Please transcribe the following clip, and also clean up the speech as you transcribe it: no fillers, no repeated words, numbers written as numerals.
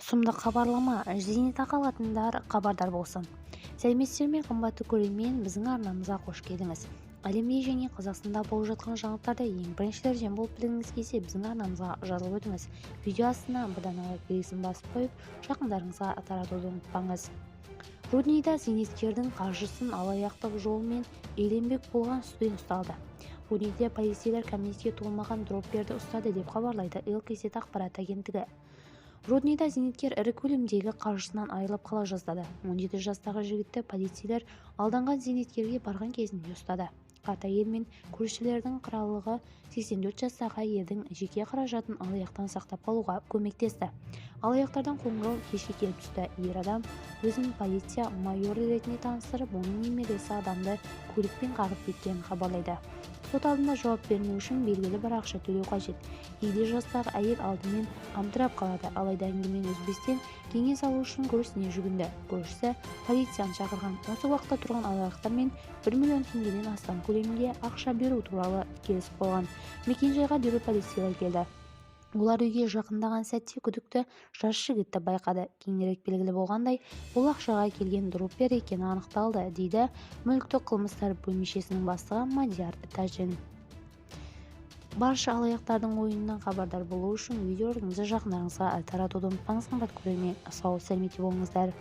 сұмдық хабарлама, зейнетақы алатындар хабардар болсын. Сәлеметсіздер ме, қымбатты көрермен, біздің арнамызға қош келдіңіз. Әлемде және Қазақстанда болып жатқан жаңалықтарды ең біріншілерден болып білгіңіз келсе, біздің арнамызға жазылып өтіңіз. Видео астына бұдан белгісін басып қойып, жақындарыңызға таратуды ұмытпаңыз. Рудныйда зейнеткердің қаржысын алаяқтық жолымен иеленбек болған студент ұсталды. Рудныйда полицейлер кәмелетке толмаған дропперді ұстады деп хабарлайды ЛКС ақпарат агенттігі. Рудныйда зейнеткер ірі көлемдегі қаржысынан айырылып қала жаздады. 17 жастағы жігітті полицейлер алданған зейнеткерге барған кезінде ұстады. Қарт әйел мен көршілердің қырағылығы 84 жастағы әйелдің жеке қаражатын алаяқтан сақтап қалуға көмектесті. Алаяқтардан қоңырау кешке келіп түсті. Ер адам өзін полиция майоры ретінде таныстырып, оның немересі адамды көлікпен қағып кеткенін хабарлайды. Сот алдында жауап бермеу үшін белгілі бір ақша төлеу қажет. Егде жастағы әйел алдымен қамтырап қалады, алайда әңгімені үзбестен кеңес алу үшін көршісіне жүгінді. Көршісі полицияны шақырған. Осы уақытта тұрған алаяқтармен 1 миллион теңгеден астам көлемінде ақша беру туралы келісіп қойған. Мекенжайға дереу полицейлер келді. Олар үйге жақындаған сәтте күдікті жас жігітті байқады. Кейінірек белгілі болғандай, бұл ақшаға келген дроппер екені анықталды, дейді мүліктік қылмыстар бөлімшесінің бастығы Мадияр Тәжин. Барша алаяқтардың ойынынан хабардар болу үшін видеоңызды жақындарыңызға таратуды ұмытпаңыз. Қымбатты көрермен, сау сәлемет болыңыздар.